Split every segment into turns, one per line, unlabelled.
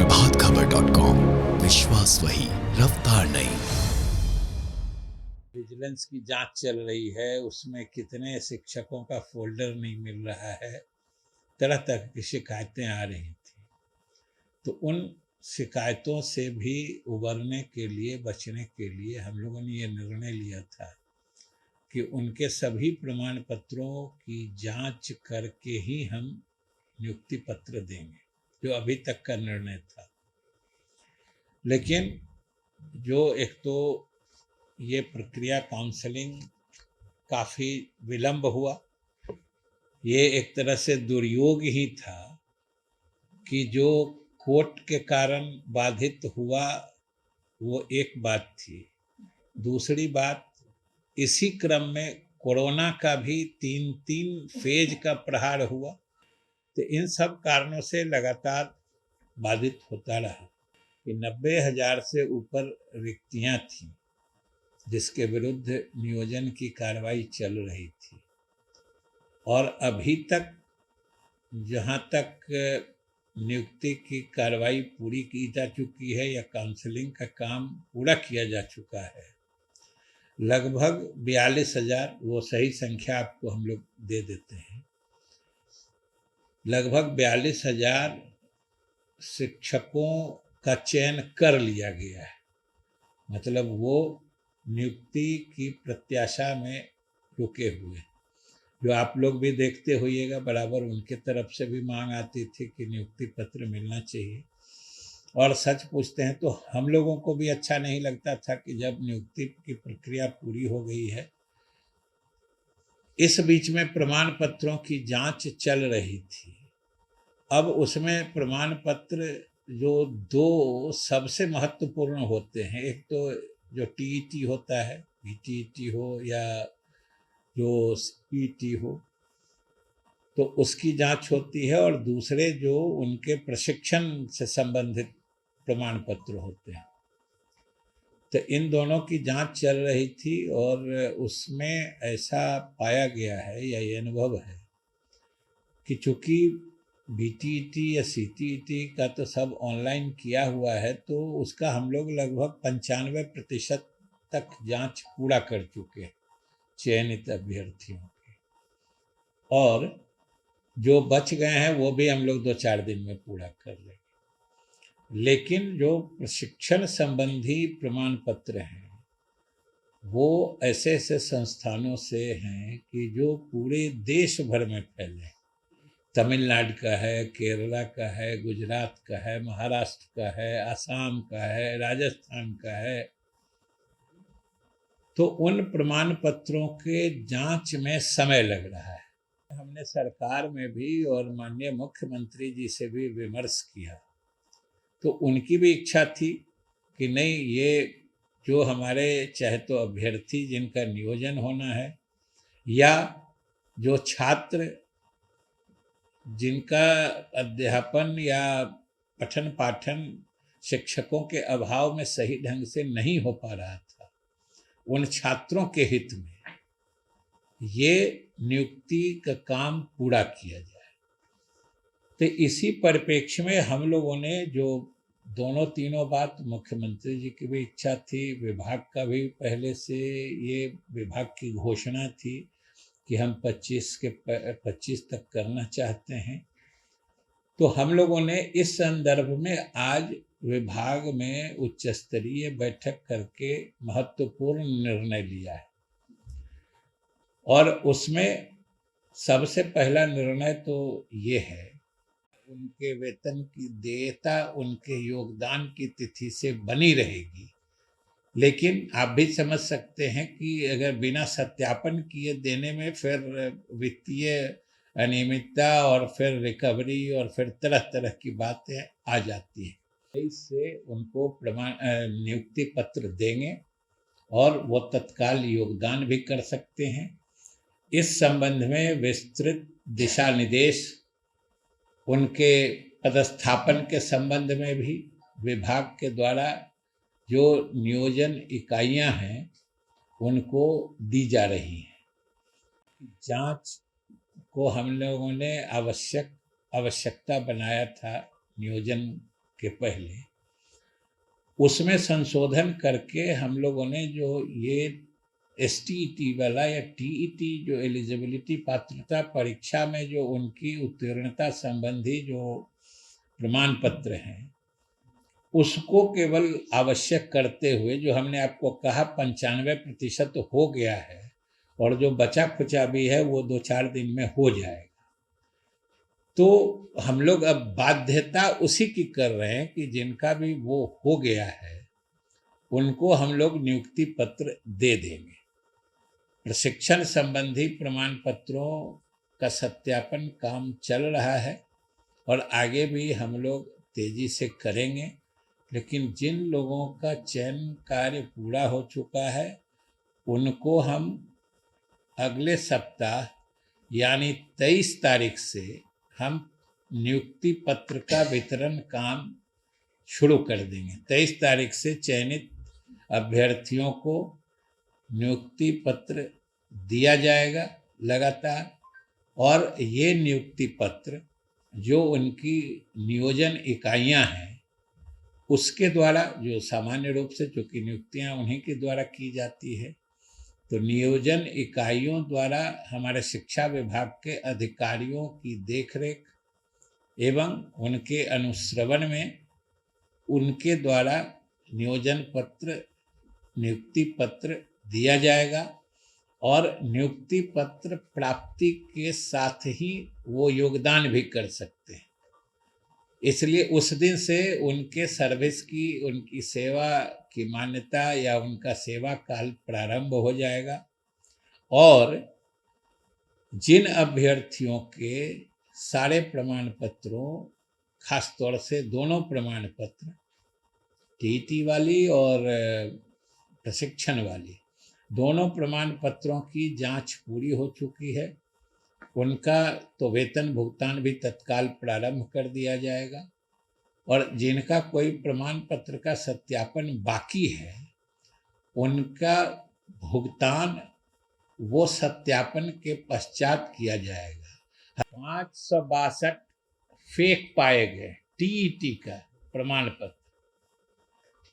प्रभातखबर.com, विश्वास वही, रफ्तार नहीं।
विजिलेंस की जांच चल रही है, उसमें कितने शिक्षकों का फोल्डर नहीं मिल रहा है, तरह तरह की शिकायतें आ रही थी। तो उन शिकायतों से भी उबरने के लिए, बचने के लिए हम लोगों ने ये निर्णय लिया था कि उनके सभी प्रमाण पत्रों की जांच करके ही हम नियुक्ति पत्र देंगे, जो अभी तक का निर्णय था। लेकिन जो एक तो ये प्रक्रिया काउंसलिंग काफ़ी विलंब हुआ, ये एक तरह से दुर्योग ही था कि जो कोर्ट के कारण बाधित हुआ वो एक बात थी। दूसरी बात, इसी क्रम में कोरोना का भी 3 फेज का प्रहार हुआ, तो इन सब कारणों से लगातार बाधित होता रहा कि 90,000 से ऊपर रिक्तियां थीं, जिसके विरुद्ध नियोजन की कार्रवाई चल रही थी। और अभी तक जहाँ तक नियुक्ति की कार्रवाई पूरी की जा चुकी है या काउंसलिंग का काम पूरा किया जा चुका है, लगभग 42,000, वो सही संख्या आपको हम लोग दे देते हैं, लगभग 42,000 शिक्षकों का चयन कर लिया गया है। मतलब वो नियुक्ति की प्रत्याशा में रुके हुए, जो आप लोग भी देखते होइएगा, बराबर उनके तरफ से भी मांग आती थी कि नियुक्ति पत्र मिलना चाहिए। और सच पूछते हैं तो हम लोगों को भी अच्छा नहीं लगता था कि जब नियुक्ति की प्रक्रिया पूरी हो गई है, इस बीच में प्रमाण पत्रों की जांच चल रही थी। अब उसमें प्रमाण पत्र जो दो सबसे महत्वपूर्ण होते हैं, एक तो जो टीईटी होता है, बीटीईटी हो या जो सीईटी हो, तो उसकी जांच होती है, और दूसरे जो उनके प्रशिक्षण से संबंधित प्रमाण पत्र होते हैं। तो इन दोनों की जांच चल रही थी और उसमें ऐसा पाया गया है या ये अनुभव है कि चूँकि बीटीईटी या सीटीईटी का तो सब ऑनलाइन किया हुआ है, तो उसका हम लोग लगभग 95% तक जांच पूरा कर चुके हैं चयनित अभ्यर्थियों की, और जो बच गए हैं वो भी हम लोग 2-4 दिन में पूरा कर लेंगे। लेकिन जो प्रशिक्षण संबंधी प्रमाण पत्र हैं, वो ऐसे ऐसे संस्थानों से हैं कि जो पूरे देश भर में फैले। तमिलनाडु का है, केरला का है, गुजरात का है, महाराष्ट्र का है, असम का है, राजस्थान का है। तो उन प्रमाण पत्रों के जांच में समय लग रहा है। हमने सरकार में भी और माननीय मुख्यमंत्री जी से भी विमर्श किया, तो उनकी भी इच्छा थी कि नहीं, ये जो हमारे चाहे तो अभ्यर्थी जिनका नियोजन होना है या जो छात्र जिनका अध्यापन या पठन पाठन शिक्षकों के अभाव में सही ढंग से नहीं हो पा रहा था, उन छात्रों के हित में ये नियुक्ति का काम पूरा किया जाए। तो इसी परिप्रेक्ष्य में हम लोगों ने जो दोनों तीनों बात, मुख्यमंत्री जी की भी इच्छा थी, विभाग का भी पहले से ये विभाग की घोषणा थी कि हम 25 तक करना चाहते हैं, तो हम लोगों ने इस संदर्भ में आज विभाग में उच्च स्तरीय बैठक करके महत्वपूर्ण निर्णय लिया है। और उसमें सबसे पहला निर्णय तो ये है, उनके वेतन की देयता उनके योगदान की तिथि से बनी रहेगी। लेकिन आप भी समझ सकते हैं कि अगर बिना सत्यापन किए देने में फिर वित्तीय अनियमितता और फिर रिकवरी और फिर तरह तरह की बातें आ जाती हैं। इससे उनको नियुक्ति पत्र देंगे और वो तत्काल योगदान भी कर सकते हैं। इस संबंध में विस्तृत दिशा निर्देश उनके पदस्थापन के संबंध में भी विभाग के द्वारा जो नियोजन इकाइयां हैं उनको दी जा रही हैं। जांच को हम लोगों ने आवश्यकता बनाया था नियोजन के पहले, उसमें संशोधन करके हम लोगों ने जो ये STET वाला या TET जो एलिजिबिलिटी पात्रता परीक्षा में जो उनकी उत्तीर्णता संबंधी जो प्रमाण पत्र हैं उसको केवल आवश्यक करते हुए, जो हमने आपको कहा 95% हो गया है और जो बचा खुचा भी है वो 2-4 दिन में हो जाएगा। तो हम लोग अब बाध्यता उसी की कर रहे हैं कि जिनका भी वो हो गया है उनको हम लोग नियुक्ति पत्र दे देंगे। प्रशिक्षण संबंधी प्रमाण पत्रों का सत्यापन काम चल रहा है और आगे भी हम लोग तेजी से करेंगे, लेकिन जिन लोगों का चयन कार्य पूरा हो चुका है उनको हम अगले सप्ताह यानी 23 तारीख से हम नियुक्ति पत्र का वितरण काम शुरू कर देंगे। 23 तारीख से चयनित अभ्यर्थियों को नियुक्ति पत्र दिया जाएगा लगातार, और ये नियुक्ति पत्र जो उनकी नियोजन इकाइयां हैं उसके द्वारा, जो सामान्य रूप से चूँकि नियुक्तियां उन्हीं के द्वारा की जाती है, तो नियोजन इकाइयों द्वारा हमारे शिक्षा विभाग के अधिकारियों की देखरेख एवं उनके अनुश्रवण में उनके द्वारा नियोजन पत्र, नियुक्ति पत्र दिया जाएगा और नियुक्ति पत्र प्राप्ति के साथ ही वो योगदान भी कर सकते हैं। इसलिए उस दिन से उनके सर्विस की, उनकी सेवा की मान्यता या उनका सेवा काल प्रारंभ हो जाएगा। और जिन अभ्यर्थियों के सारे प्रमाण पत्रों, खास तौर से दोनों प्रमाण पत्र, TET वाली और प्रशिक्षण वाली, दोनों प्रमाण पत्रों की जांच पूरी हो चुकी है, उनका तो वेतन भुगतान भी तत्काल प्रारंभ कर दिया जाएगा। और जिनका कोई प्रमाण पत्र का सत्यापन बाकी है उनका भुगतान वो सत्यापन के पश्चात किया जाएगा। 562 फेक पाए गए TET का प्रमाण पत्र,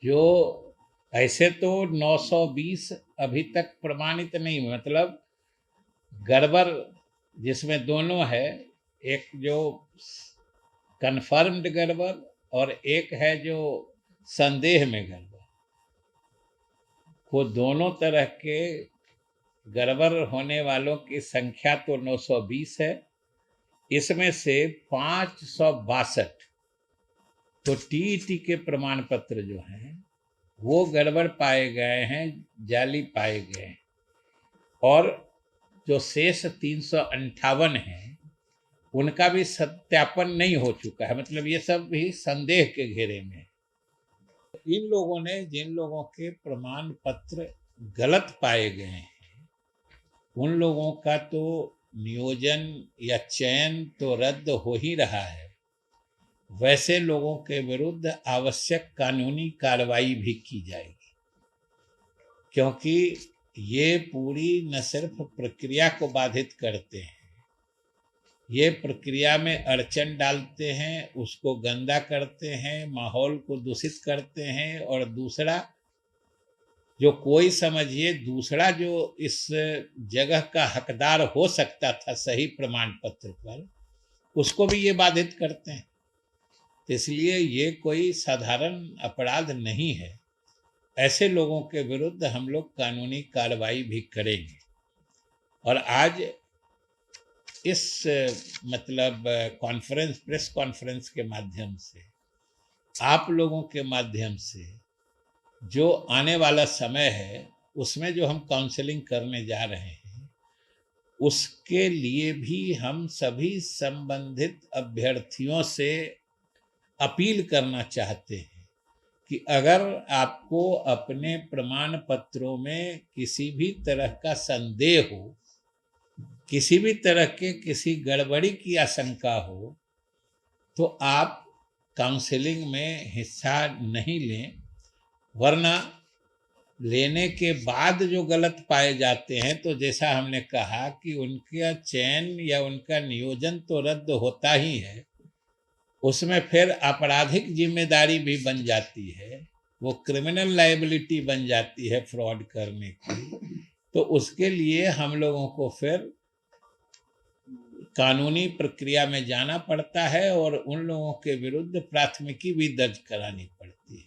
जो ऐसे तो 920 अभी तक प्रमाणित नहीं, मतलब गड़बड़ जिसमें दोनों है, एक जो कन्फर्म्ड गड़बड़ और एक है जो संदेह में गड़बड़, वो दोनों तरह के गड़बड़ होने वालों की संख्या तो 920 है। इसमें से 562 तो TET के प्रमाण पत्र जो हैं वो गड़बड़ पाए गए हैं, जाली पाए गए हैं, और जो शेष 358 हैं उनका भी सत्यापन नहीं हो चुका है, मतलब ये सब भी संदेह के घेरे में है। इन लोगों ने, जिन लोगों के प्रमाण पत्र गलत पाए गए हैं, उन लोगों का तो नियोजन या चयन तो रद्द हो ही रहा है, वैसे लोगों के विरुद्ध आवश्यक कानूनी कार्रवाई भी की जाएगी, क्योंकि ये पूरी न सिर्फ प्रक्रिया को बाधित करते हैं, ये प्रक्रिया में अड़चन डालते हैं, उसको गंदा करते हैं, माहौल को दूषित करते हैं, और दूसरा जो कोई समझिए दूसरा जो इस जगह का हकदार हो सकता था सही प्रमाण पत्र पर, उसको भी ये बाधित करते हैं। इसलिए ये कोई साधारण अपराध नहीं है, ऐसे लोगों के विरुद्ध हम लोग कानूनी कार्रवाई भी करेंगे। और आज इस मतलब कॉन्फ्रेंस, प्रेस कॉन्फ्रेंस के माध्यम से, आप लोगों के माध्यम से जो आने वाला समय है उसमें जो हम काउंसलिंग करने जा रहे हैं, उसके लिए भी हम सभी संबंधित अभ्यर्थियों से अपील करना चाहते हैं कि अगर आपको अपने प्रमाण पत्रों में किसी भी तरह का संदेह हो, किसी भी तरह के किसी गड़बड़ी की आशंका हो, तो आप काउंसलिंग में हिस्सा नहीं लें, वरना लेने के बाद जो गलत पाए जाते हैं तो जैसा हमने कहा कि उनका चयन या उनका नियोजन तो रद्द होता ही है, उसमें फिर आपराधिक जिम्मेदारी भी बन जाती है, वो क्रिमिनल लायबिलिटी बन जाती है फ्रॉड करने की। तो उसके लिए हम लोगों को फिर कानूनी प्रक्रिया में जाना पड़ता है और उन लोगों के विरुद्ध प्राथमिकी भी दर्ज करानी पड़ती है,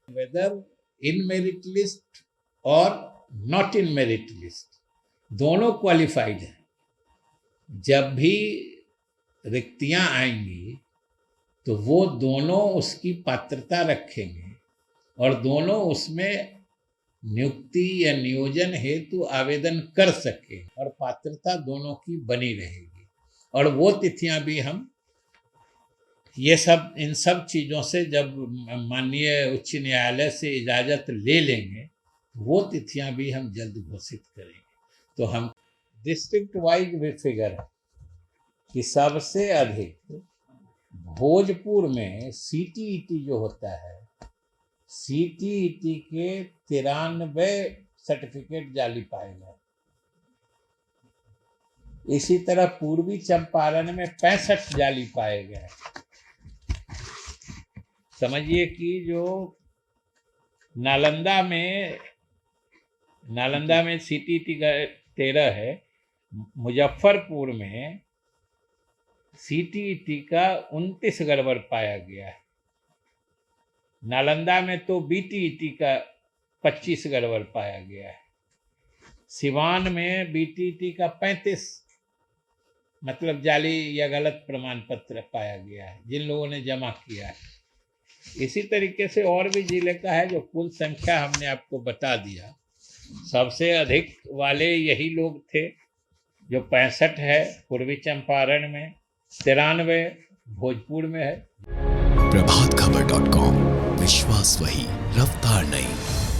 वेदर इन मेरिट लिस्ट और नॉट इन मेरिट लिस्ट, दोनों क्वालिफाइड हैं। जब भी रिक्तियां आएंगी तो वो दोनों उसकी पात्रता रखेंगे और दोनों उसमें नियुक्ति या नियोजन हेतु आवेदन कर सके और पात्रता दोनों की बनी रहेगी। और वो तिथियां भी हम ये सब इन सब चीज़ों से जब माननीय उच्च न्यायालय से इजाज़त ले लेंगे, वो तिथियां भी हम जल्द घोषित करेंगे। तो हम डिस्ट्रिक्ट वाइज भी फिगर है कि सबसे अधिक भोजपुर में सीटीईटी जो होता है, सीटीईटी के 93 सर्टिफिकेट जाली पाए गए। इसी तरह पूर्वी चंपारण में 65 जाली पाए गए। समझिए कि जो नालंदा में सीटीईटी का 13 है, मुजफ्फरपुर में सीटीईटी का 29 गड़बड़ पाया गया है। नालंदा में तो बीटीईटी का 25 गड़बड़ पाया गया है। सिवान में बीटीईटी का 35 मतलब जाली या गलत प्रमाण पत्र पाया गया है जिन लोगों ने जमा किया है। इसी तरीके से और भी जिले का है, जो कुल संख्या हमने आपको बता दिया। सबसे अधिक वाले यही लोग थे, जो 65 है पूर्वी चंपारण में, 93 भोजपुर में है।
प्रभातखबर.com, विश्वास वही, रफ्तार नहीं।